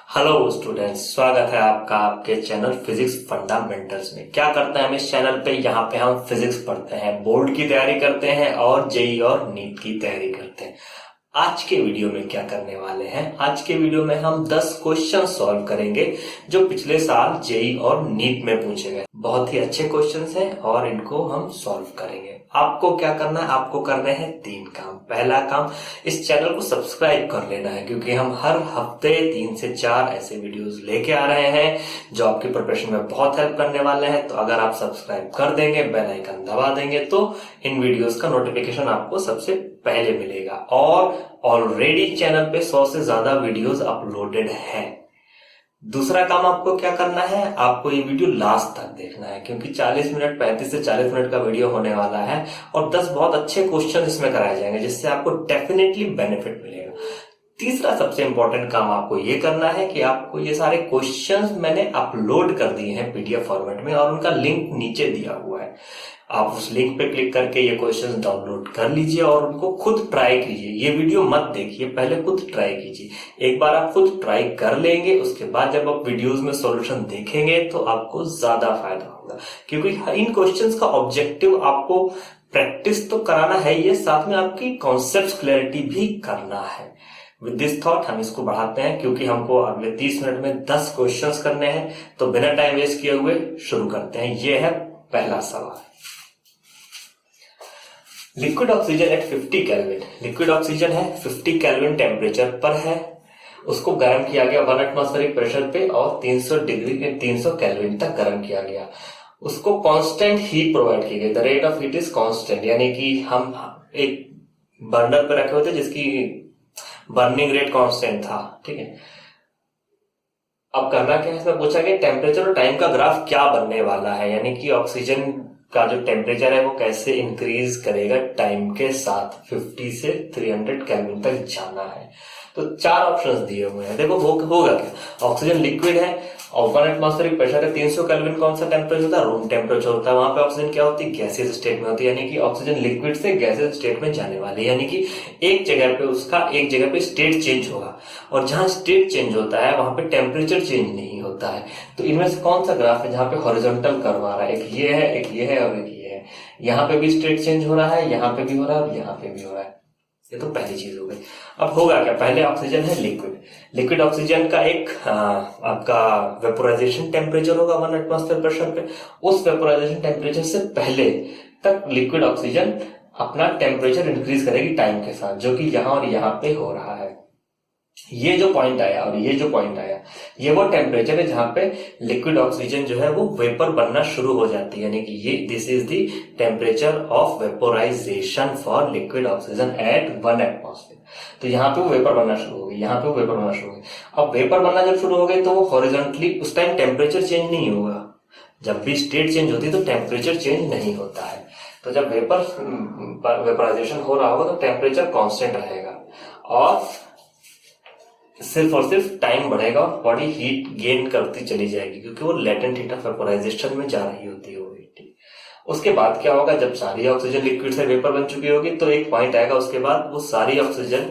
Hello students, स्वागत है आपका आपके चैनल फिजिक्स फंडामेंटल्स में। क्या करते हैं हम इस चैनल पे? यहाँ पे हम फिजिक्स पढ़ते हैं, बोर्ड की तैयारी करते हैं और जेई और नीट की तैयारी करते हैं। आज के वीडियो में क्या करने वाले हैं? आज के वीडियो में हम 10 क्वेश्चन सॉल्व करेंगे जो पिछले साल जेई और नीट में पूछे गए। बहुत ही अच्छे क्वेश्चंस हैं और इनको हम सॉल्व करेंगे। आपको क्या करना है? आपको करने हैं 3 काम। पहला काम, इस चैनल को सब्सक्राइब कर लेना है, क्योंकि हम हर हफ्ते 3 से 4 ऐसे वीडियोस लेके आ रहे हैं जो आपकी प्रिपरेशन में बहुत हेल्प करने वाले हैं। तो अगर आप सब्सक्राइब कर देंगे, बेल आइकन दबा देंगे, तो इन वीडियोस का नोटिफिकेशन आपको सबसे पहले मिलेगा। और ऑलरेडी चैनल पे 100 से ज्यादा वीडियोस अपलोडेड हैं। दूसरा काम आपको क्या करना है? आपको ये वीडियो लास्ट तक देखना है, क्योंकि 40 मिनट 35 से 40 मिनट का वीडियो होने वाला है और 10 बहुत अच्छे क्वेश्चन इसमें कराए जाएंगे, जिससे आपको डेफिनेटली बेनिफिट मिलेगा। तीसरा सबसे इंपॉर्टेंट काम आपको ये करना है कि आपको ये सारे क्वेश्चंस मैंने अपलोड कर दिए हैं पीडीएफ फॉर्मेट में और उनका लिंक नीचे दिया हुआ है। आप उस लिंक पे क्लिक करके ये क्वेश्चंस डाउनलोड कर लीजिए और उनको खुद ट्राई कीजिए। ये वीडियो मत देखिए, पहले खुद ट्राई कीजिए। एक बार आप खुद ट्राई कर लेंगे, उसके बाद जब आप वीडियोस में सॉल्यूशन देखेंगे तो आपको ज्यादा फायदा होगा, क्योंकि इन क्वेश्चंस का ऑब्जेक्टिव आपको प्रैक्टिस तो कराना है, ये साथ में आपकी कॉन्सेप्ट क्लैरिटी भी करना है। विद दिस थॉट हम इसको बढ़ाते हैं, क्योंकि हमको अगले 30 मिनट में 10 क्वेश्चंस करने हैं। तो बिना टाइम वेस्ट किए हुए शुरू करते हैं। ये है पहला सवाल। Liquid oxygen at 50 kelvin. Liquid oxygen है 50 केल्विन टेम्परेचर पर है, उसको गर्म किया गया 1 एटमॉस्फेरिक प्रेशर पे और 300 केल्विन तक गर्म किया गया। उसको कांस्टेंट हीट प्रोवाइड की गई। The rate of heat is constant, यानी कि हम एक बर्नर पे रखे होते जिसकी बर्निंग रेट कांस्टेंट था। ठीक है, अब करना क्या है? इसमें पूछा गया टेम्परेचर और टाइम का ग्राफ क्या बनने वाला है, यानी कि ऑक्सीजन का जो टेम्परेचर है वो कैसे इंक्रीज करेगा टाइम के साथ। 50 से 300 केल्विन तक जाना है। तो 4 ऑप्शंस दिए हुए हैं। देखो होगा क्या? ऑक्सीजन लिक्विड है और 1 एटमॉस्फेरिक प्रेशर है। 300 केल्विन कौन सा टेम्परेचर होता है? रूम टेम्परेचर होता है। वहां पे ऑक्सीजन क्या होती है? गैसियस स्टेट में होती है, यानी कि ऑक्सीजन लिक्विड से गैसियस स्टेट में जाने वाली है, यानी कि एक जगह पे स्टेट चेंज होगा। और जहां स्टेट चेंज होता है वहां पे टेम्परेचर चेंज नहीं होता है। तो इनमें से कौन सा ग्राफ है जहां पे हॉरिजॉन्टल कर्व आ रहा है? एक ये है, एक ये है और एक ये है। यहाँ पे भी स्टेट चेंज हो रहा है, यहाँ पे भी हो रहा है और यहाँ पे भी हो रहा है। ये तो पहली चीज हो गई। अब होगा क्या? पहले ऑक्सीजन है लिक्विड। लिक्विड ऑक्सीजन का एक आपका वेपोराइजेशन टेम्परेचर होगा 1 एटमॉस्फेयर प्रेशर पे। उस वेपोराइजेशन टेम्परेचर से पहले तक लिक्विड ऑक्सीजन अपना टेम्परेचर इंक्रीज करेगी टाइम के साथ, जो कि यहाँ और यहाँ पे हो रहा है। ये जो पॉइंट आया और ये जो पॉइंट आया, ये वो टेम्परेचर है जहां पे लिक्विड ऑक्सीजन जो है वो वेपर बनना शुरू हो जाती है, यानी कि ये this is the temperature of vaporisation for liquid oxygen at 1 atmosphere. तो यहाँ पे वो वेपर बनना शुरू हो गई, यहाँ पे वो वेपर बनना शुरू हो गई। अब वेपर बनना जब शुरू हो गई तो वो हॉरिजॉन्टली, उस टाइम टेम्परेचर चेंज नहीं होगा। जब भी स्टेट चेंज होती है तो टेम्परेचर चेंज नहीं होता है। तो जब वेपराइजेशन हो रहा होगा तो टेम्परेचर कांस्टेंट रहेगा और सिर्फ और सिर्फ टाइम बढ़ेगा और बॉडी हीट गेन करती चली जाएगी, क्योंकि वो लेटेंट हीट ऑफ वेपोराइजेशन में जा रही होती है वो हीट। उसके बाद क्या होगा? जब सारी ऑक्सीजन लिक्विड से वेपर बन चुकी होगी तो एक पॉइंट आएगा, उसके बाद वो सारी ऑक्सीजन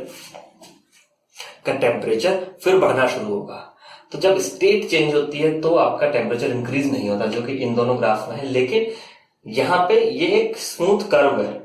का टेम्परेचर फिर बढ़ना शुरू होगा। तो जब स्टेट चेंज होती है तो आपका टेम्परेचर इंक्रीज नहीं होता, जो कि इन दोनों ग्राफ में है। लेकिन यहाँ पे ये एक स्मूथ कर्व है,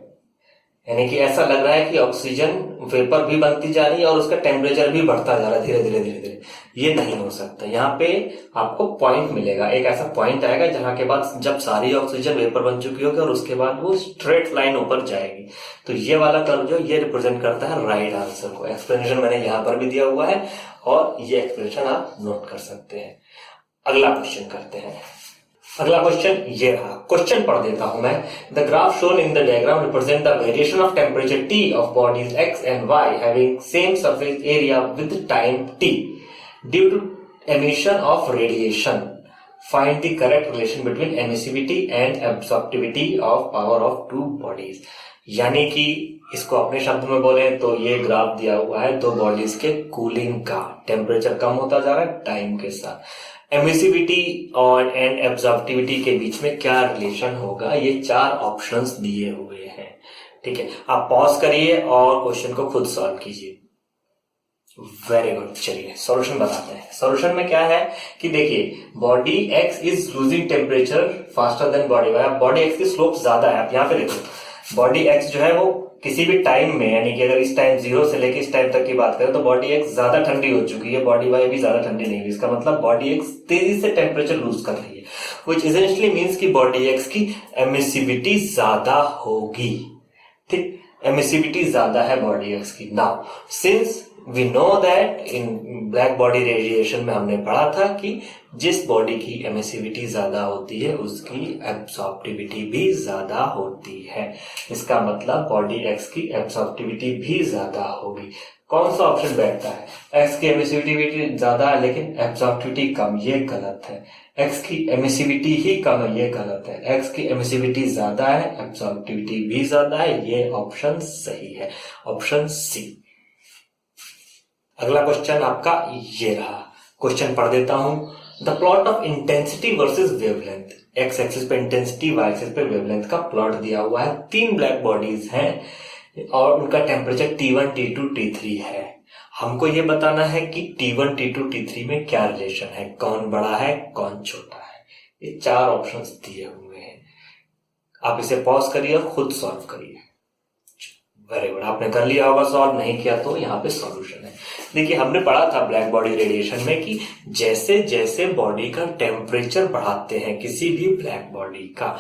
यानी कि ऐसा लग रहा है कि ऑक्सीजन वेपर भी बनती जा रही है और उसका टेम्परेचर भी बढ़ता जा रहा है धीरे धीरे धीरे धीरे। ये नहीं हो सकता। यहाँ पे आपको पॉइंट मिलेगा, एक ऐसा पॉइंट आएगा जहां के बाद जब सारी ऑक्सीजन वेपर बन चुकी होगी और उसके बाद वो स्ट्रेट लाइन ऊपर जाएगी। तो ये वाला कर्व जो ये रिप्रेजेंट करता है राइट आंसर को। एक्सप्लेनेशन मैंने यहाँ पर भी दिया हुआ है और ये एक्सप्लेनेशन आप नोट कर सकते हैं। अगला क्वेश्चन करते हैं। अगला क्वेश्चन ये रहा, क्वेश्चन पढ़ देता हूं मैं। The graph shown in the diagram represent the variation of temperature T of bodies X and Y having same surface area with time T due to emission of radiation. Find the correct relation between emissivity and absorptivity of power of two bodies. यानी कि इसको अपने शब्द में बोले तो ये graph दिया हुआ है दो बॉडीज के कूलिंग का। टेम्परेचर कम होता जा रहा है टाइम के साथ। एमिसिविटी और एंड एब्जॉर्प्टिविटी के बीच में क्या रिलेशन होगा? ये 4 ऑप्शंस दिए हुए हैं। ठीक है, आप पॉज करिए और क्वेश्चन को खुद सॉल्व कीजिए। Very good. चलिए सॉल्यूशन बताते हैं। सॉल्यूशन में क्या है कि देखिए body X is losing temperature faster than body Y. Body X की स्लोप ज्यादा है। आप यहाँ पे देखो बॉडी एक्स जो है वो किसी भी टाइम में, यानी कि अगर इस टाइम 0 से लेकर इस टाइम तक की बात करें तो बॉडी एक्स ज्यादा ठंडी हो चुकी है, बॉडी वाई भी ज्यादा ठंडी नहीं हुई। इसका मतलब बॉडी एक्स तेजी से टेम्परेचर लूज कर रही है, व्हिच एसेंशियली मींस कि बॉडी एक्स की एमिसिविटी ज्यादा होगी। ठीक, एमिसिविटी ज्यादा है बॉडी एक्स की। Now since we know that in black body radiation में हमने पढ़ा था कि जिस बॉडी की एमिसिविटी ज्यादा होती है उसकी एब्सॉर्प्टिविटी भी ज्यादा होती है। इसका मतलब बॉडी एक्स की एब्सॉर्प्टिविटी भी ज्यादा होगी। कौन सा ऑप्शन बैठता है? एक्स की एमिसिविटी ज्यादा है लेकिन एब्सॉर्प्टिविटी कम, ये गलत है। एक्स की एमिसिविटी ही कम है, ये गलत है। एक्स की एमिसिविटी ज्यादा है, एब्सॉर्प्टिविटी भी ज्यादा है, ये ऑप्शन सही है, ऑप्शन सी। अगला क्वेश्चन आपका ये रहा। क्वेश्चन पढ़ देता हूं। The plot of intensity versus wavelength. X axis पे इंटेंसिटी, वाई एक्सिस पे वेवलेंथ का प्लॉट दिया हुआ है। 3 ब्लैक बॉडीज हैं और उनका टेम्परेचर T1, T2, T3 है। हमको ये बताना है कि T1, T2, T3 में क्या रिलेशन है, कौन बड़ा है कौन छोटा है। ये 4 ऑप्शंस दिए हुए हैं। आप इसे पॉज करिए और खुद सॉल्व करिए। वेरी गुड, आपने कर लिया होगा सॉल्व, नहीं किया तो यहाँ पे सॉल्यूशन है। देखिए हमने पढ़ा था ब्लैक बॉडी रेडिएशन में कि जैसे जैसे बॉडी का टेम्परेचर बढ़ाते हैं किसी भी ब्लैक बॉडी का,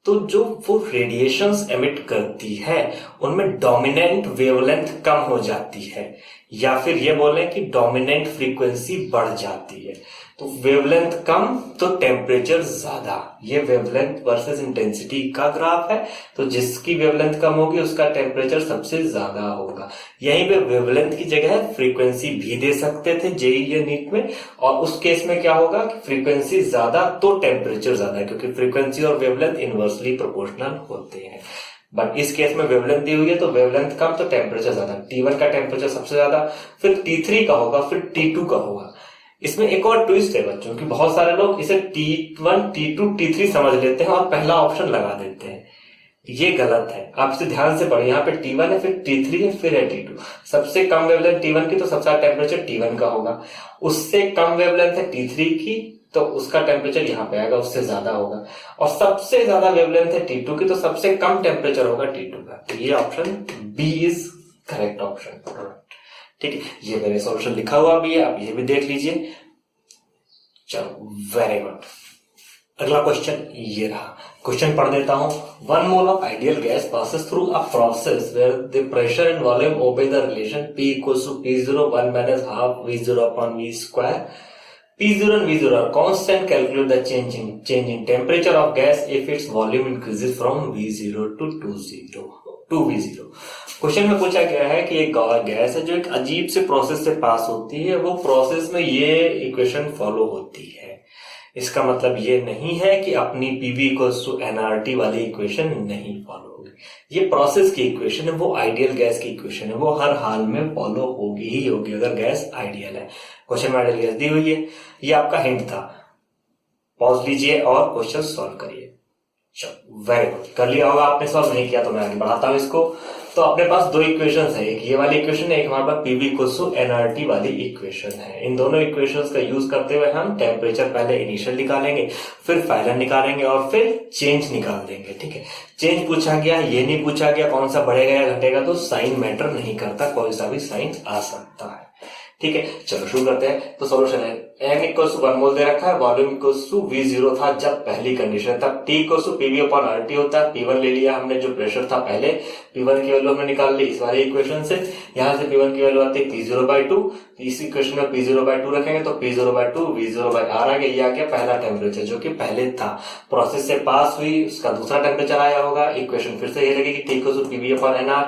तो जो वो रेडिएशंस एमिट करती है उनमें डोमिनेंट वेवलेंथ कम हो जाती है, या फिर ये बोलें कि डोमिनेंट फ्रीक्वेंसी बढ़ जाती है। तो वेवलेंथ कम तो टेम्परेचर ज्यादा। ये वेवलेंथ वर्सेस इंटेंसिटी का ग्राफ है, तो जिसकी वेवलेंथ कम होगी उसका टेम्परेचर सबसे ज्यादा होगा। यहीं पे वेवलेंथ की जगह फ्रीक्वेंसी भी दे सकते थे जेईई या नीट में, और उस केस में क्या होगा कि फ्रीक्वेंसी ज्यादा तो टेम्परेचर ज्यादा, क्योंकि फ्रीक्वेंसी और वेवलेंथ इनवर्सली प्रोपोर्शनल होते हैं। बट इस केस में वेवलेंथ दी हुई है तो वेवलेंथ कम तो टेम्परेचर ज्यादा। T1 का टेम्परेचर सबसे ज्यादा, फिर T3 का होगा, फिर T2 का होगा। इसमें एक और ट्विस्ट है बच्चों की, बहुत सारे लोग इसे T1, T2, T3 समझ लेते हैं और पहला ऑप्शन लगा देते हैं। ये गलत है, आप इसे ध्यान से पढ़िए। यहाँ पे T1 है, फिर T3 है, फिर है T2। सबसे कम वेवलेंथ T1 की तो सबसे ज्यादा टेम्परेचर T1 का होगा। उससे कम वेवलेंथ है T3 की तो उसका टेम्परेचर यहाँ पे आएगा, उससे ज्यादा होगा। और सबसे ज्यादा वेवलेंथ है T2 की तो सबसे कम टेम्परेचर होगा T2 का। तो ये option B is correct option. ठीक है, ये मेरे सॉल्यूशन लिखा हुआ भी है, आप ये भी देख लीजिए। चलो वेरी गुड। अगला क्वेश्चन ये रहा। क्वेश्चन पढ़ देता हूं। 1 mole of ideal gas passes through a process where the pressure and volume obey the relation P equals to P0 1 minus half V0 upon V square. P0 and V0 are constant. Calculate the change in temperature of gas if its volume increases from V0 to 2V0. Question में पूछा गया है कि एक gas है जो एक अजीब से प्रोसेस से पास होती है, वो प्रोसेस में ये इक्वेशन फॉलो होती है। इसका मतलब ये नहीं है कि अपनी PV इक्वल्स टू nRT वाली इक्वेशन नहीं फॉलो होगी। ये प्रोसेस की इक्वेशन है, वो आइडियल गैस की इक्वेशन है, वो हर हाल में फॉलो होगी ही होगी अगर गैस आइडियल है। क्वेश्चन में आइडियल गैस दी हुई है, ये आपका हिंट था। पॉज लीजिए और क्वेश्चन सॉल्व करिए। चलो वेरी गुड, कर लिया होगा आपने सॉल्व, नहीं किया तो मैं आगे बढ़ाता हूं इसको। तो अपने पास 2 इक्वेशंस है, एक ये वाली इक्वेशन है, एक हमारे पास PV इक्वल्स टू nRT वाली इक्वेशन है। इन दोनों इक्वेशंस का यूज करते हुए हम टेम्परेचर पहले इनिशियल निकालेंगे, फिर फाइनल निकालेंगे और फिर चेंज निकाल देंगे। ठीक है, चेंज पूछा गया, ये नहीं पूछा गया कौन सा बढ़ेगा या घटेगा, तो साइन मैटर नहीं करता, कोई सा भी साइन आ सकता है। ठीक है, चलो शुरू करते हैं। तो सॉल्यूशन है m इक्वल्स टू 1 मोल दे रखा है, वॉल्यूम इक्वल्स टू V0 था जब पहली कंडीशन, तब T equals to PV upon RT होता है। P1 ले लिया हमने, जो प्रेशर था पहले, P1 की वैल्यू हमने निकाल ली इस वाली इक्वेशन से। यहाँ से P1 की वैल्यू आती है P0/2, इस इक्वेशन में P0/2 रखेंगे तो P0/2 V0/R आ गया। ये आ गया पहला टेम्परेचर जो कि पहले था, प्रोसेस से पास हुई, उसका दूसरा टेम्परेचर आया होगा। इक्वेशन फिर से ये लगेगी T equals to PV upon NR,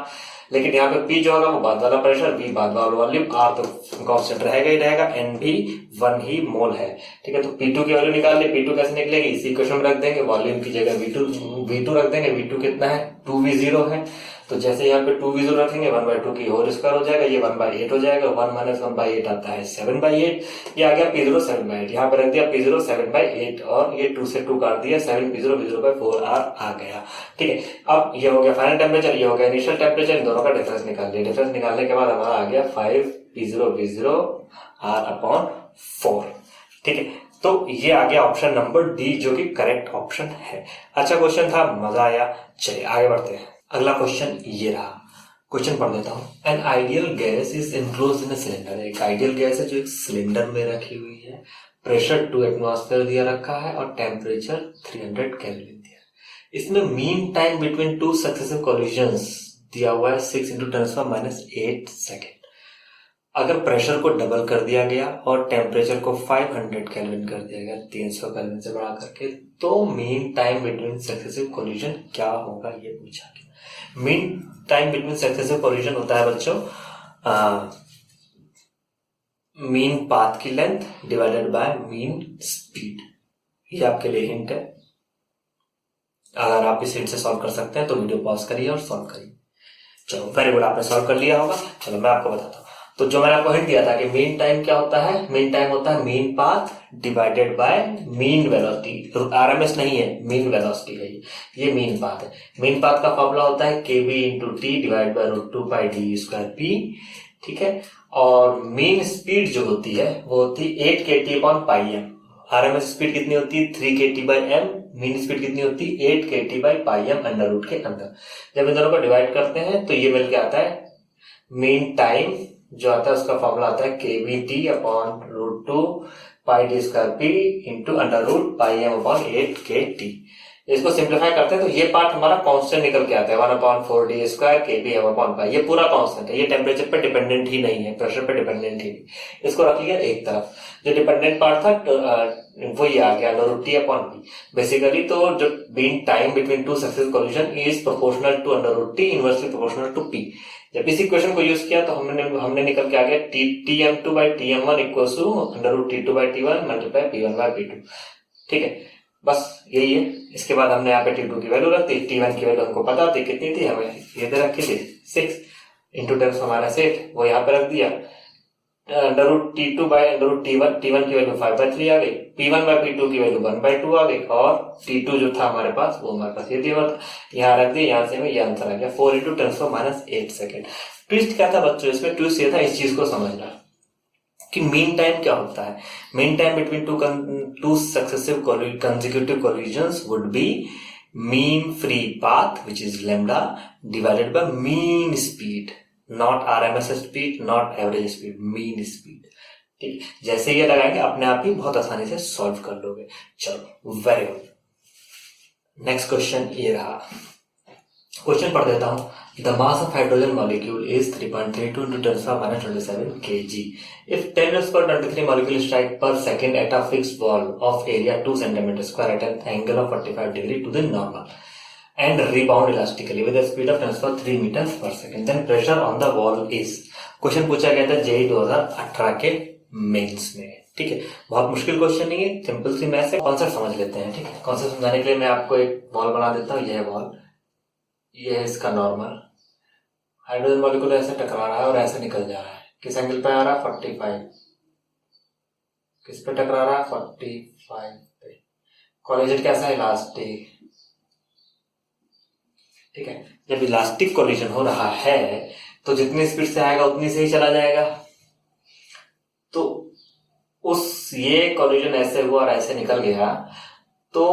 लेकिन यहाँ पे P जो होगा वो बाद वाला प्रेशर, V बाद वाला वॉल्यूम, R तो कांस्टेंट रहेगा ही रहेगा, N भी 1 ही मोल है। ठीक है, तो P2 की वैल्यू निकाल ली। P2 कैसे निकलेगी, इसी इक्वेशन में रख देंगे, वॉल्यूम की जगह V2 रख देंगे। V2 कितना है, 2V0 है, तो जैसे यहाँ पे 2V0 रखेंगे 1/2 की होल स्क्वायर हो जाएगा, ये 1/8 हो जाएगा। 1 माइनस 1/8 आता है 7/8, ये आ गया P0 7/8। यहाँ पे रख दिया P0 7/8 और ये 2 से 2 काट दिया, 7 P0 V0/4R आ गया। ठीक है, अब ये हो गया फाइनल टेम्परेचर, ये हो गया इनिशियल टेम्परेचर, इन दोनों का डिफरेंस निकाल लिया। डिफरेंस निकालने के बाद हमारा आ गया 5 P0 V0 R/4। ठीक है, तो ये आ गया ऑप्शन नंबर डी जो कि करेक्ट ऑप्शन है। अच्छा क्वेश्चन था, मजा आया। चलिए आगे बढ़ते हैं। अगला क्वेश्चन ये रहा, क्वेश्चन पढ़ देता हूँ। An ideal gas is enclosed in a cylinder. एक आइडियल गैस है जो एक सिलेंडर में रखी हुई है, प्रेशर 2 एटमॉस्फेयर दिया रखा है और टेम्परेचर 300 केल्विन दिया। इसमें mean time between two successive collisions दिया हुआ है 6 × 10⁻8 सेकेंड। अगर प्रेशर को डबल कर दिया गया और टेम्परेचर को 500 केल्विन कर दिया गया, 300 केल्विन से बढ़ा करके, तो mean time between successive collision क्या होगा ये पूछा गया। Mean time between successive collision होता है बच्चों मीन पाथ की length divided by mean speed. ये आपके लिए हिंट है। अगर आप इस हिंट से सॉल्व कर सकते हैं तो वीडियो पॉज करिए और सॉल्व करिए। चलो वेरी गुड, आपने सॉल्व कर लिया होगा। चलो मैं आपको बताता हूँ। तो जो मैंने आपको हिंट दिया था कि मीन टाइम क्या होता है, मीन टाइम होता है mean path divided by mean velocity. RMS नहीं है, मीन वेलोसिटी है ये मीन पाथ है। मीन पाथ का फॉर्मूला होता है kv × t divide by √2πd²p। ठीक है, और मीन स्पीड जो होती है वो होती है 8 kT/m। आरएमएस स्पीड कितनी होती है 3 kT/m। मीन स्पीड कितनी होती है 8 kT/m अंडर रूट के अंदर। जब इन दोनों को डिवाइड करते हैं तो ये मिलके आता है मीन टाइम जो आता है उसका फॉर्मूला आता है kVT/√2πd²p × √πm/8kT। इसको सिंप्लीफाई करते हैं तो ये पार्ट हमारा कांस्टेंट निकल के आता है 1/4d² kVm/π। ये पूरा कांस्टेंट है, ये टेम्परेचर पे डिपेंडेंट ही नहीं है, प्रेशर पे डिपेंडेंट ही नहीं। इसको रख लिया एक तरफ। जो डिपेंडेंट पार्ट था वो ये आ गया √T/p। बेसिकली तो जो mean time between two successive collision is proportional to √T, inversely proportional to p। जब इस इक्वेशन को यूज किया तो हमने निकल के आ गया Tm2/Tm1 = √T2/T1 × P1/P2। ठीक है, बस यही है। इसके बाद हमने यहाँ पे T2 की वैल्यू रख दी, T1 की वैल्यू हमको पता थी कितनी थी, हमें ये दे रखी थी 6 × 10⁻8, वो यहाँ पे रख दिया। √T2/√T1, T1 की वैल्यू 5/3 आ गई, P1/P2 की वैल्यू 1/2 आ गई, और T2 जो था हमारे पास वो हमारे पास ये दिया था, यहाँ रख दिया। यहाँ से हमें ये आंसर आ गया 4 × 10⁻8 सेकेंड। ट्विस्ट क्या था बच्चों इसमें? ट्विस्ट ये था इस चीज को समझना कि मीन टाइम क्या होता है। Mean time between two successive consecutive collisions would be mean free path which is lambda divided by mean speed, not RMS speed, not average speed, mean speed. ठीक, जैसे ये लगाएंगे अपने आप ही बहुत आसानी से सॉल्व कर लोगे। चलो वेरी गुड। नेक्स्ट क्वेश्चन ये रहा, क्वेश्चन पढ़ देता हूं। The mass of hydrogen molecule is 3.32 × 10⁻27 kg. If 10⁻23 molecules strike per second at a fixed wall of area 2 cm² at an angle of 45 degree to the normal and rebound elastically with a speed of 10⁻3 meters per second, then pressure on the wall is। Question पूछा गया था JEE 2018 के mains में। ठीक है, बहुत मुश्किल question नहीं है, सिंपल सी मैथ्स है। कॉन्सेप्ट समझ लेते हैं। ठीक है, कॉन्सेप्ट समझाने के लिए मैं आपको एक बॉल बना देता हूँ। यह है बॉल, ये है इसका नॉर्मल। हाइड्रोजन मॉलिक्यूल ऐसे टकरा रहा है और ऐसे निकल जा रहा है। किस एंगल पे आ रहा है 45। किस पे टकरा रहा है 45 पे। कोलिजन कैसा है इलास्टिक। ठीक है, जब इलास्टिक कोलिजन हो रहा है तो जितनी स्पीड से आएगा उतनी से ही चला जाएगा। तो उस ये कोलिजन ऐसे हुआ और ऐसे निकल गया तो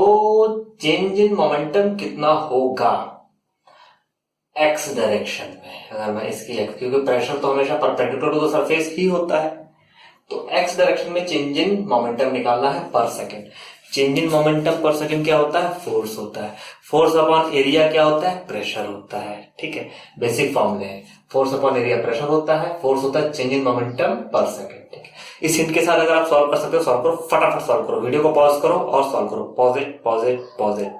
चेंज इन मोमेंटम कितना होगा एक्स डायरेक्शन में। अगर मैं इसकी एक्स, क्योंकि प्रेशर तो हमेशा परपेंडिकुलर टू द सरफेस ही होता है, तो एक्स डायरेक्शन में चेंज इन मोमेंटम निकालना है पर सेकंड। चेंज इन मोमेंटम पर सेकंड क्या होता है? फोर्स होता है। फोर्स अपॉन एरिया क्या होता है? प्रेशर होता है। ठीक है, बेसिक फॉर्मूले हैं। फोर्स अपॉन एरिया प्रेशर होता है, फोर्स होता है चेंज इन मोमेंटम पर सेकंड। ठीक है, इस हिंट के साथ अगर आप सॉल्व कर सकते हो सॉल्व करो, फटाफट सॉल्व करो। वीडियो को पॉज करो और सॉल्व करो। Pause it, pause it, pause it.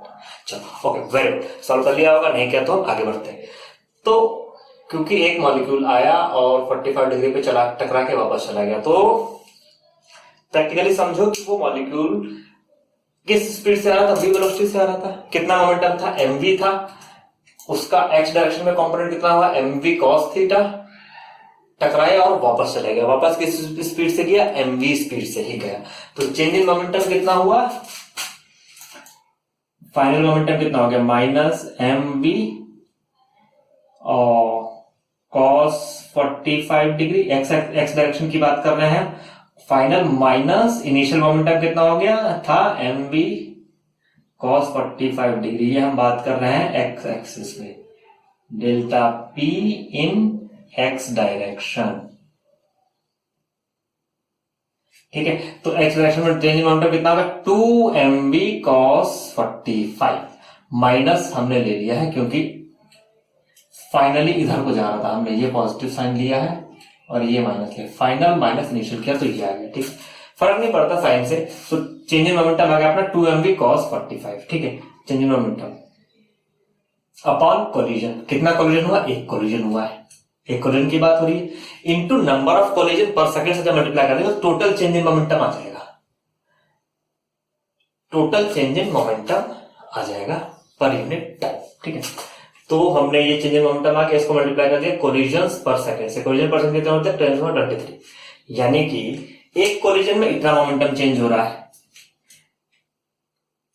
चलो ओके, वेरी गुड। सॉल्व कर लिया होगा, नहीं किया तो आगे बढ़ते हैं। तो क्योंकि एक मॉलिक्यूल आया और 45 डिग्री पे चला टकरा के वापस चला गया, तो प्रैक्टिकली समझो कि वो मॉलिक्यूल किस स्पीड से आ रहा था? v वेलोसिटी से आ रहा था। कितना मोमेंटम था? mv था। उसका x डायरेक्शन में कंपोनेंट कितना हुआ? mv cos theta. टकराया और वापस चला गया। वापस किस स्पीड से गया? mv स्पीड से ही गया। तो चेंज इन मोमेंटम कितना हुआ? फाइनल मोमेंटम कितना हो गया? -mv और cos 45 डिग्री, एक्स डायरेक्शन की बात कर रहे हैं, फाइनल माइनस इनिशियल मोमेंटम कितना हो गया था mv cos 45 डिग्री, ये हम बात कर रहे हैं एक्स एक्सिस में, डेल्टा p इन एक्स डायरेक्शन। ठीक है, तो एक्स डायरेक्शन में चेंज इन मोमेंटम कितना होगा 2mv cos 45 माइनस हमने ले लिया है क्योंकि फाइनली इधर को जा रहा था, हमने ये पॉजिटिव साइन लिया है और ये माइनस लिया, फाइनल माइनस इनिशियल किया तो ये आ गया। ठीक, फर्क नहीं पड़ता साइन से। तो चेंज इन मोमेंटम आ गया अपना 2mv cos 45। ठीक है, change in momentum upon collision, कितना कोलिजन हुआ, एक कोलिजन हुआ है, एक कोलिजन की बात हो रही है, इनटू नंबर ऑफ कोलिजन पर सेकंड से जब मल्टीप्लाई करेंगे तो टोटल चेंज इन मोमेंटम आ जाएगा, टोटल चेंज इन मोमेंटम आ जाएगा पर यूनिट टाइम। ठीक है, तो हमने ये चेंज इन मोमेंटम आके इसको मल्टीप्लाई कर दिया कोलिजन्स पर सेकंड से, कोलिजन पर सेकंड कितना होता है 10⁻23, यानी कि एक कोलिजन में इतना मोमेंटम चेंज हो रहा है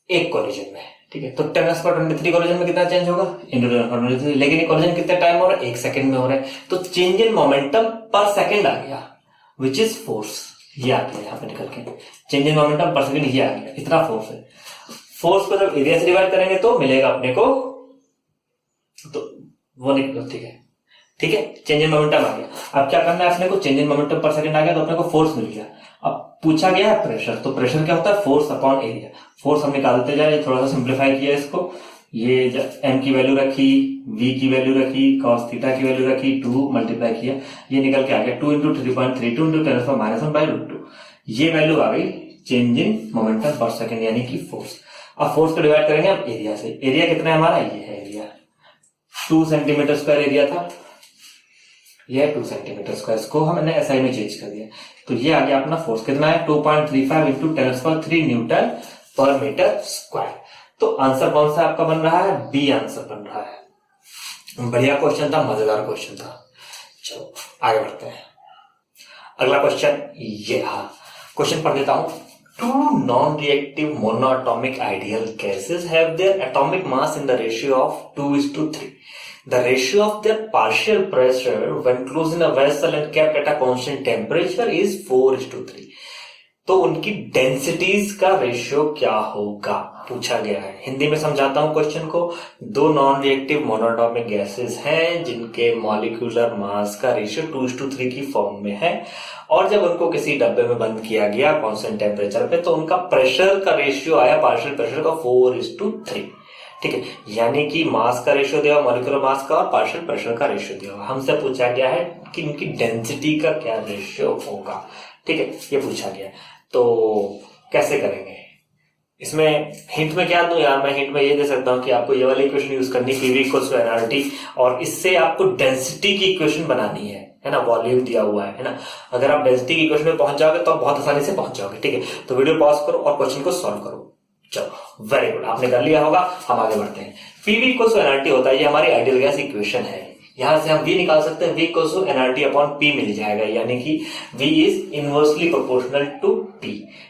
एक कोलिजन में। ठीक है, तो 10⁻23 कोलिजन में कितना चेंज होगा इंटू 10⁻23, लेकिन ये कोलिजन कितने टाइम हो रहा है, एक सेकंड में हो रहा है, तो चेंज इन मोमेंटम पर सेकंड आ गया विच इज फोर्स, ये आ गया यहाँ पे निकल के, चेंज इन मोमेंटम पर सेकंड ये आ गया, इतना फोर्स है। फोर्स को जब एरिया से डिवाइड करेंगे तो मिलेगा अपने को, तो वो निकल, ठीक है, ठीक है, चेंज इन मोमेंटम आ गया। अब क्या करना है अपने को, चेंज इन मोमेंटम पर सेकंड आ गया तो अपने को फोर्स मिल गया। अब पूछा गया है प्रेशर, तो प्रेशर क्या होता है फोर्स अपॉन एरिया, फोर्स हम निकालते जाए, थोड़ा सा सिंप्लीफाई किया इसको, ये m की वैल्यू रखी, v की वैल्यू रखी, cos थीटा की वैल्यू रखी, 2 मल्टीप्लाई किया, ये निकल के आ गया 2 इंटू 3.32 इंटू 10⁻⁻√2, ये वैल्यू आ गई चेंज इन मोमेंटम पर सेकंड यानी कि फोर्स। अब फोर्स को डिवाइड करेंगे अब एरिया से, एरिया कितना है हमारा, ये है एरिया 2 सेंटीमीटर स्क्वायर एरिया था, यह 2 सेंटीमीटर स्क्वायर, इसको हमने एसआई में चेंज कर दिया, तो ये आ गया अपना फोर्स कितना है 2.35 इंटू 10⁻³ न्यूटन पर मीटर स्क्वायर। तो आंसर कौन सा आपका बन रहा है, बी आंसर बन रहा है। बढ़िया क्वेश्चन था, मजेदार क्वेश्चन था। चलो आगे बढ़ते हैं, अगला क्वेश्चन ये रहा, क्वेश्चन पढ़ देता हूं। Two non-reactive monoatomic ideal gases have their atomic mass in the ratio of 2:3. The ratio of their partial pressure when closed in a vessel and kept at a constant temperature is 4:3. तो उनकी densities का ratio क्या होगा पूछा गया है। हिंदी में समझाता हूं क्वेश्चन को। दो नॉन रिएक्टिव मोनोटॉमिक गैसेस हैं जिनके मॉलिक्यूलर मास का रेशियो 2:3 की फॉर्म में है, और जब उनको किसी डब्बे में बंद किया गया कांस्टेंट टेम्परेचर पे तो उनका प्रेशर का रेशियो आया पार्शियल प्रेशर का 4:3। ठीक है, यानी कि मास का रेशियो दिया, मॉलिक्यूलर मास का और पार्शियल प्रेशर का रेशियो दिया। हमसे पूछा गया है कि इनकी डेंसिटी का क्या रेशियो होगा। ठीक है, ये पूछा गया। तो कैसे करेंगे, इसमें हिंट में क्या दूं यार, मैं हिंट में ये दे सकता हूं कि आपको ये वाली इक्वेशन यूज करनी, पीवी इक्वल्स टू एनआरटी, और इससे आपको डेंसिटी की इक्वेशन बनानी है ना, वॉल्यूम दिया हुआ है ना। अगर आप डेंसिटी की इक्वेशन में पहुंच जाओगे तो आप बहुत आसानी से पहुंच जाओगे। ठीक है, तो वीडियो पॉज करो और क्वेश्चन को सॉल्व करो। चलो वेरी गुड, आपने कर लिया होगा। हम आगे बढ़ते हैं। पीवी इक्वल्स टू एनआरटी होता है, ये हमारी आइडियल गैस इक्वेशन है। यहां से हम V निकाल सकते हैं, V equals to NRT upon P मिल जाएगा, यानी कि V is inversely proportional to P।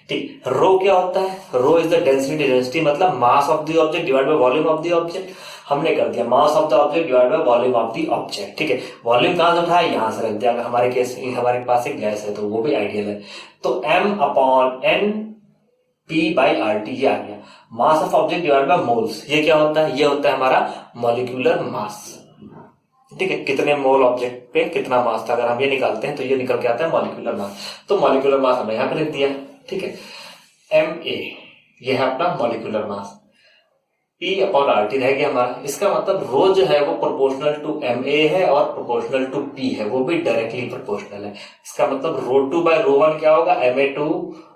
ठीक, रो क्या होता है, rho is the density, density मतलब mass of the object divide by volume of the object. हमने कर दिया mass of the object divide by volume of the object. ठीक है, वॉल्यूम कहां से उठाया, यहां से रख दिया। अगर हमारे केस हमारे पास एक गैस है तो वो भी आइडियल है, तो M upon N P by RT ये आ गया। Mass of object divide bye moles, ये क्या होता है, ये होता है हमारा मॉलिक्यूलर मास। ठीक है, कितने मोल ऑब्जेक्ट पे कितना मास था, अगर हम ये निकालते हैं तो ये निकल के आता है मॉलिक्यूलर मास। तो मॉलिक्यूलर मास हमने यहां पे लिख दिया। ठीक है, MA ये है अपना molecular mass, P upon RT रह गया हमारा। इसका मतलब रो जो है वो प्रोपोर्शनल टू MA है और प्रोपोर्शनल टू P है, वो भी डायरेक्टली प्रोपोर्शनल है। इसका मतलब रो2 बाय रो1 क्या होगा, MA2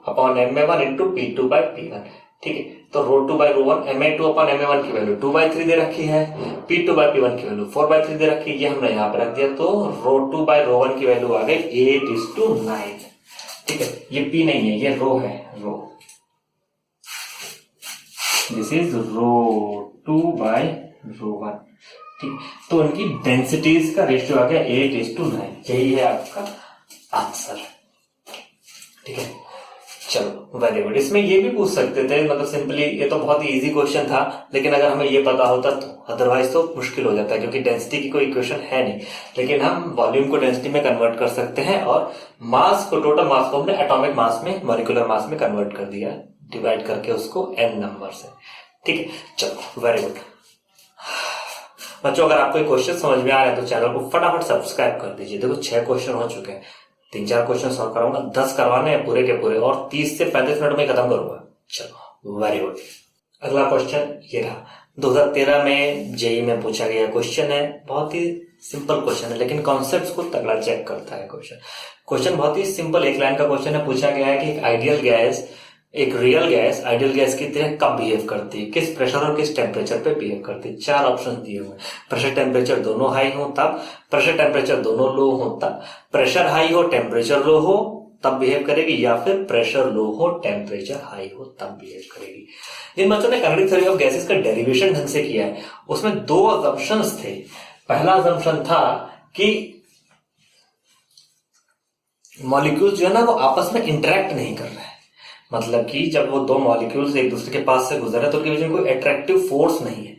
upon MA1 into P2 bye P1। ठीक है, तो रो2 बाय रो1 MA2 अपॉन MA1 की वैल्यू 2/3 दे रखी है, P2 बाय P1 की वैल्यू 4/3 दे रखी है, ये हमने यहाँ पे रख दिया। तो रो2 बाय रो1 की वैल्यू आ गई 8:9। ठीक है, ये P नहीं है, ये रो है, रो, दिस इज रो2 बाय रो1। ठीक, तो उनकी डेंसिटीज का रेशियो आ गया 8:9, यही है आपका आंसर। ठीक है, चलो वेरी गुड। इसमें ये भी पूछ सकते थे, मतलब सिंपली, ये तो बहुत ही इजी क्वेश्चन था, लेकिन अगर हमें ये पता होता तो, अदरवाइज तो मुश्किल हो जाता है क्योंकि डेंसिटी की कोई इक्वेशन है नहीं। लेकिन हम वॉल्यूम को डेंसिटी में कन्वर्ट कर सकते हैं और मास को, टोटल मास को हमने एटॉमिक मास में, मॉलिक्यूलर मास में कन्वर्ट कर दिया, डिवाइड करके उसको n नंबर से। ठीक है, चलो वेरी गुड। बच्चों, अगर आपको क्वेश्चन समझ में आ रहा है तो चैनल को फटाफट सब्सक्राइब कर दीजिए। देखो 6 क्वेश्चन हो चुके हैं, 3-4 क्वेश्चन सॉल्व कराऊंगा, 10 करवाने हैं पूरे के पूरे, और 30 से 35 मिनट में खत्म करूंगा। चलो वेरी गुड। अगला क्वेश्चन ये रहा, 2013 में जेई में पूछा गया क्वेश्चन है। बहुत ही सिंपल क्वेश्चन है, लेकिन कॉन्सेप्ट्स को तगड़ा चेक करता है क्वेश्चन बहुत ही सिंपल, एक लाइन का क्वेश्चन है। पूछा गया है कि एक आइडियल गैस, एक रियल गैस आइडियल गैस की तरह कब बिहेव करती है, किस प्रेशर और किस टेम्परेचर पे बिहेव करती है। 4 ऑप्शन दिए हुए हैं। प्रेशर टेम्परेचर दोनों हाई हो तब, प्रेशर टेम्परेचर दोनों लो हो तब, प्रेशर हाई हो टेम्परेचर लो हो तब बिहेव करेगी, या फिर प्रेशर लो हो टेम्परेचर हाई हो तब बिहेव करेगी। जिन बच्चों ने काइनेटिक थ्योरी ऑफ गैसेस का डेरिवेशन ढंग से किया है, उसमें 2 अजम्पशंस थे। पहला अजम्पशन था कि मॉलिक्यूल्स जो है ना वो आपस में इंटरेक्ट नहीं कर रहे हैं, मतलब कि जब वो 2 मॉलिक्यूल्स एक दूसरे के पास से गुजर रहे तो उनके बीच में कोई अट्रैक्टिव फोर्स नहीं है,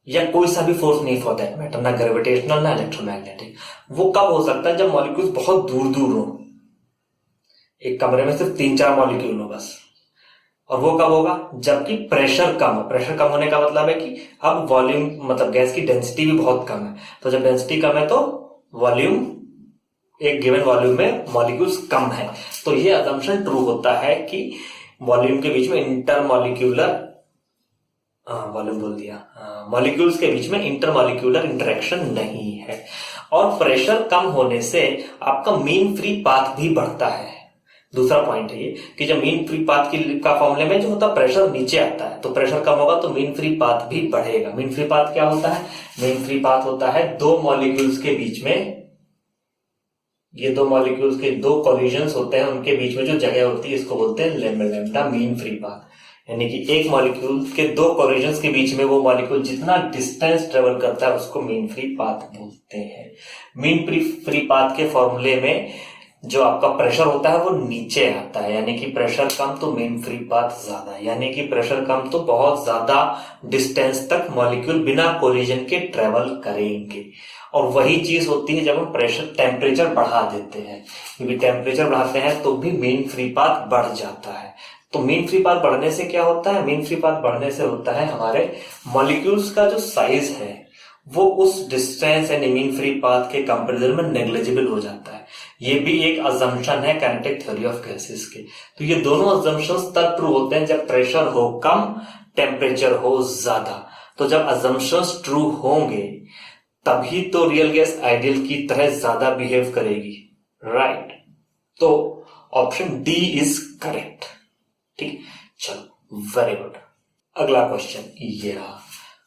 या कोई सा भी फोर्स नहीं फॉर दैट मैटर, ना ग्रेविटेशनल ना इलेक्ट्रोमैग्नेटिक। वो कब हो सकता है? जब मॉलिक्यूल्स बहुत दूर दूर हो, एक कमरे में सिर्फ 3-4 मॉलिक्यूल हो बस। और वो कब होगा? जबकि प्रेशर कम हो। प्रेशर कम होने का मतलब है कि अब वॉल्यूम, मतलब गैस की डेंसिटी भी बहुत कम है, तो जब डेंसिटी कम है तो वॉल्यूम, एक गिवन वॉल्यूम में मॉलिक्यूल्स कम है। तो ये असम्पशन ट्रू होता है कि वॉल्यूम के बीच में इंटरमॉलिक्यूलर, वॉल्यूम बोल दिया, मॉलिक्यूल्स के बीच में इंटरमॉलिक्यूलर इंटरेक्शन नहीं है। और प्रेशर कम होने से आपका मीन फ्री पाथ भी बढ़ता है। दूसरा पॉइंट है ये कि जब मीन फ्री पाथ का फॉर्मूले में जो होता है प्रेशर नीचे आता है, तो प्रेशर कम होगा तो मीन फ्री पाथ भी बढ़ेगा। मीन फ्री पाथ क्या होता है? मीन फ्री पाथ होता है 2 मॉलिक्यूल्स के बीच में, ये 2 मॉलिक्यूल्स के 2 कोलिजन्स होते हैं, उनके बीच में जो जगह होती है इसको बोलते हैं लैम्डा मीन फ्री पाथ। यानी कि एक मॉलिक्यूल के 2 कोलिजन्स के बीच में वो मॉलिक्यूल जितना डिस्टेंस ट्रेवल करता है उसको मीन फ्री पाथ बोलते हैं। मीन फ्री पाथ के फॉर्मूले में जो आपका प्रेशर होता है वो नीचे आता है, यानी कि प्रेशर कम तो मीन फ्री पाथ ज्यादा, यानी कि प्रेशर कम तो बहुत ज्यादा डिस्टेंस तक मॉलिक्यूल बिना कोलिजन के ट्रेवल करेंगे। और वही चीज होती है जब हम प्रेशर टेम्परेचर बढ़ा देते हैं, क्योंकि टेम्परेचर बढ़ाते हैं तो भी मीन फ्री पाथ बढ़ जाता है। तो मीन फ्री पाथ बढ़ने से क्या होता है? मीन फ्री पाथ बढ़ने से होता है हमारे मॉलिक्यूल्स का जो साइज है वो उस डिस्टेंस यानी मीन फ्री पाथ के कंपैरिजन में नेग्लिजिबल हो जाता है। ये भी एक अजम्पशन है काइनेटिक थ्योरी ऑफ गैसेस के। तो ये दोनों अजम्पशंस तब ट्रू होते हैं जब प्रेशर हो कम, टेम्परेचर हो ज्यादा। तो जब अजम्पशंस ट्रू होंगे तभी तो रियल गैस आइडियल की तरह ज्यादा बिहेव करेगी, राइट? तो ऑप्शन डी इज करेक्ट। ठीक, चलो वेरी गुड। अगला क्वेश्चन ये रहा,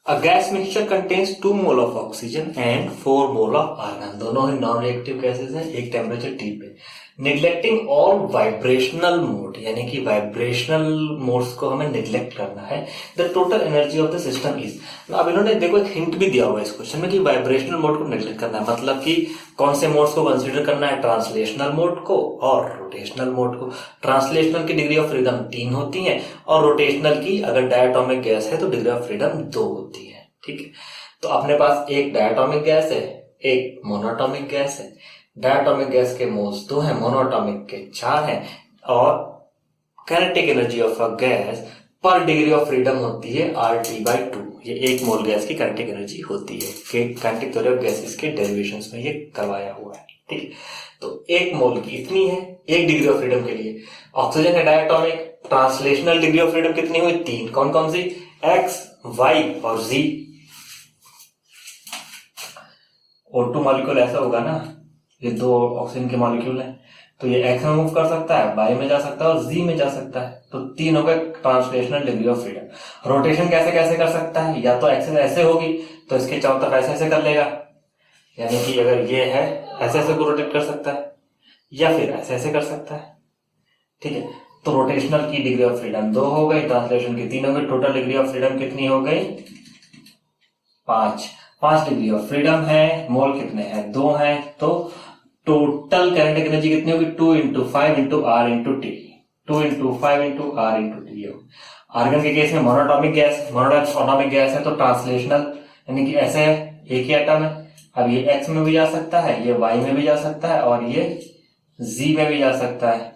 A gas mixture contains 2 mole of oxygen and 4 mole of argon. दोनों ही नॉन रिएक्टिव गैसेस हैं, एक टेम्परेचर T पे। निग्लेक्टिंग ऑल वाइब्रेशनल मोड, यानी कि वाइब्रेशनल मोड्स को हमें निग्लेक्ट करना है। The total energy of the system is, अब इन्होंने देखो एक हिंट भी दिया हुआ है इस क्वेश्चन में कि वाइब्रेशनल मोड को निग्लेक्ट करना है, मतलब कि कौन से मोड्स को कंसीडर करना है? ट्रांसलेशनल मोड को और रोटेशनल मोड को। ट्रांसलेशनल की डिग्री ऑफ फ्रीडम 3 होती है और रोटेशनल की, अगर डायटोमिक गैस है तो डिग्री ऑफ फ्रीडम 2 होती है। ठीक है, तो अपने पास एक डायटोमिक गैस है, एक मोनोटोमिक गैस है। डायटोमिक गैस के मोल्स 2 हैं, मोनोटोमिक के 4 हैं, और kinetic energy of a gas पर डिग्री ऑफ फ्रीडम होती है RT/2। ये एक मोल गैस की काइनेटिक एनर्जी होती है कि काइनेटिक थ्योरी ऑफ गैसेस के डेरिवेशंस में ये करवाया हुआ है। ठीक है, तो एक मोल की इतनी है, एक डिग्री ऑफ फ्रीडम के लिए। ऑक्सीजन है diatomic, translational degree of freedom कितनी हुई? 3। कौन कौन सी? X, Y और Z। O2 मॉलिक्यूल ऐसा होगा ना, ये 2 ऑक्सीजन के मॉलिक्यूल हैं, तो ये X में मूव कर सकता है, Y में जा सकता है और Z में जा सकता है। तो 3 हो गए translational degree of freedom. Rotation कैसे कैसे कर सकता है? या तो एक्सिस ऐसे होगी तो इसके चारों तरफ ऐसे ऐसे कर लेगा, यानी कि अगर ये है ऐसे ऐसे को रोटेट कर सकता है, या फिर ऐसे ऐसे कर सकता है। ठीक है, तो रोटेशनल की डिग्री ऑफ फ्रीडम 2 हो गई, ट्रांसलेशन की 3 हो गई, टोटल डिग्री ऑफ फ्रीडम कितनी हो गई? 5 डिग्री ऑफ फ्रीडम है। मोल कितने हैं? 2 हैं, तो टोटल काइनेटिक एनर्जी कितनी होगी? 2 × 5 × R × T। 2 into 5 into R into T हो। आर्गन के केस में मोनोटॉमिक गैस है तो ट्रांसलेशनल, यानी कि ऐसे एक ही एटम है। अब ये X में भी जा सकता है, ये Y में भी जा सकता है और ये Z में भी जा सकता है।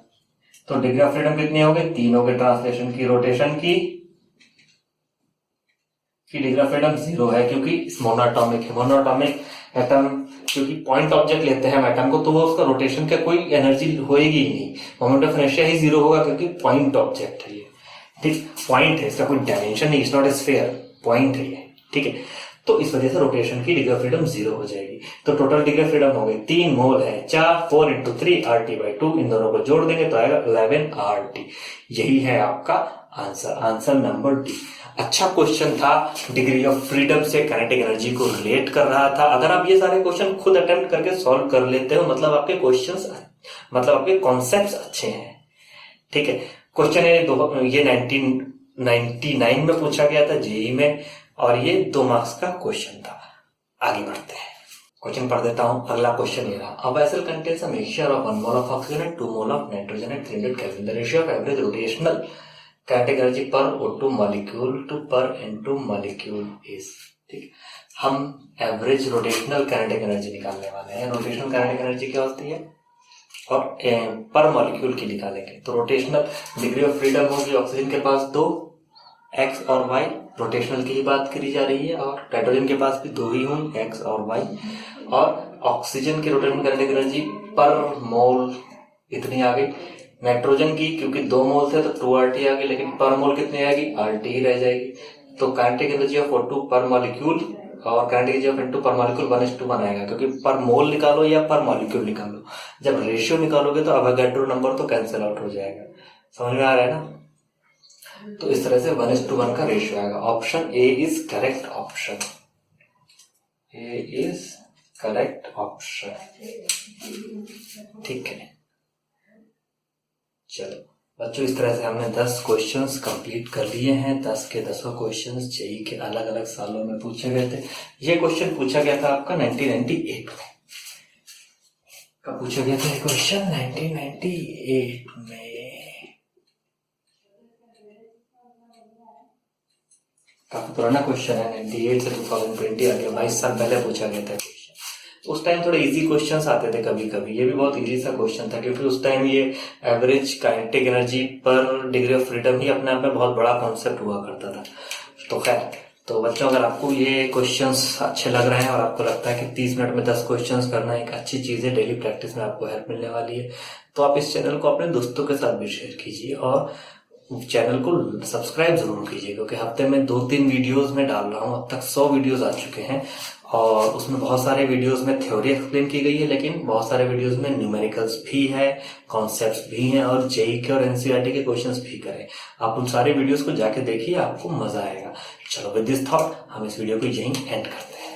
तो डिग्री ऑफ फ्रीडम कितनी हो गई? 3 हो गई। ट्रांसलेशन की, रोटेशन की डिग्री ऑफ फ्रीडम 0 है क्योंकि मोनोटॉमिक है। मोनोटॉमिक एटम क्योंकि पॉइंट ऑब्जेक्ट लेते हैं हम एटम को, तो वो उसका रोटेशन का कोई एनर्जी होएगी ही नहीं, मोमेंट ऑफ इनर्शिया ही 0 होगा क्योंकि पॉइंट ऑब्जेक्ट है ये। ठीक, पॉइंट है, इसका कोई डायमेंशन नहीं, it's not a sphere, point है ये। ठीक है, तो इस वजह से रोटेशन की डिग्री ऑफ फ्रीडम 0 हो जाएगी। तो टोटल डिग्री ऑफ फ्रीडम हो गई 3 मोल है, 4 into 3 RT/2, इन दोनों को जोड़ देंगे तो आएगा 11 RT। यही है आपका आंसर, आंसर नंबर डी। अच्छा क्वेश्चन था, डिग्री ऑफ फ्रीडम से काइनेटिक एनर्जी को रिलेट कर रहा था। अगर आप ये सारे क्वेश्चन खुद अटेम्प्ट करके सॉल्व कर लेते हो, मतलब आपके क्वेश्चंस, मतलब आपके कॉन्सेप्ट्स अच्छे हैं। ठीक है, क्वेश्चन ये 1999 में पूछा गया था जेई में, और ये 2 मार्क्स का क्वेश्चन था। आगे बढ़ते हैं, क्वेश्चन पढ़ देता हूं। अगला क्वेश्चन ये रहा, a vessel contains a mixture of 1 mole of oxygen and 2 mole of nitrogen eight 300 kelvin. The ratio of average rotational kinetic energy पर O2 मॉलिक्यूल टू पर N2 मॉलिक्यूल इज। ठीक, हम एवरेज रोटेशनल काइनेटिक एनर्जी निकालने वाले हैं। Rotational kinetic energy क्या होती है और पर मॉलिक्यूल की निकालेंगे। तो रोटेशनल डिग्री ऑफ फ्रीडम होगी ऑक्सीजन के पास 2, X और Y, रोटेशनल की ही बात करी जा रही है, और नाइट्रोजन के पास भी 2 ही होंगे, X और Y। और ऑक्सीजन की रोटेशनल काइनेटिक एनर्जी पर मोल इतनी आ गई। नाइट्रोजन की क्योंकि 2 मोल थे तो 2 RT आ गई, लेकिन पर मोल कितनी आएगी? RT ही रह जाएगी। तो काइनेटिक एनर्जी ऑफ O2 पर मॉलिक्यूल और काइनेटिक एनर्जी ऑफ N2 पर मॉलिक्यूल 1:1 आएगा, क्योंकि पर मोल निकालो या पर मॉलिक्यूल निकालो, जब रेशियो निकालोगे तो अवोगाड्रो नंबर तो कैंसिल आउट हो जाएगा। समझ में आ रहा है ना? तो इस तरह से 1:1 का रेशियो आएगा। Option A is correct option, A is correct option. ठीक है, चलो बच्चों, इस तरह से हमने 10 क्वेश्चंस कंप्लीट कर लिए हैं। 10 के 10 क्वेश्चंस जेईई के अलग अलग सालों में पूछे गए थे। ये क्वेश्चन पूछा गया था आपका 1998 में। कब पूछा गया था ये क्वेश्चन? 1998 में। काफी पुराना क्वेश्चन है, 98 से 2020 आ गया, 22 साल पहले पूछा गया था क्वेश्चन। उस टाइम थोड़े इजी क्वेश्चंस आते थे कभी कभी, ये भी बहुत इजी सा क्वेश्चन था क्योंकि उस टाइम ये एवरेज काइनेटिक एनर्जी पर डिग्री ऑफ फ्रीडम ही अपने आप में बहुत बड़ा कॉन्सेप्ट हुआ करता था। तो खैर, तो बच्चों अगर आपको ये क्वेश्चंस अच्छे लग रहे हैं और आपको लगता है कि 30 मिनट में 10 क्वेश्चंस करना एक अच्छी चीज है, डेली प्रैक्टिस में आपको हेल्प मिलने वाली है, तो आप इस चैनल को अपने दोस्तों के साथ भी शेयर कीजिए और चैनल को सब्सक्राइब जरूर कीजिए, क्योंकि हफ्ते में 2-3 वीडियोस में डाल रहा हूँ। अब तक 100 वीडियोस आ चुके हैं और उसमें बहुत सारे वीडियोस में थ्योरी एक्सप्लेन की गई है, लेकिन बहुत सारे वीडियोस में न्यूमेरिकल्स भी है, कॉन्सेप्ट्स भी हैं और जेईई के और एनसीईआरटी के क्वेश्चंस भी करें। आप उन सारे वीडियोस को जाके देखिए, आपको मजा आएगा। चलो विद दिस थॉट हम इस वीडियो को यहीं एंड करते हैं।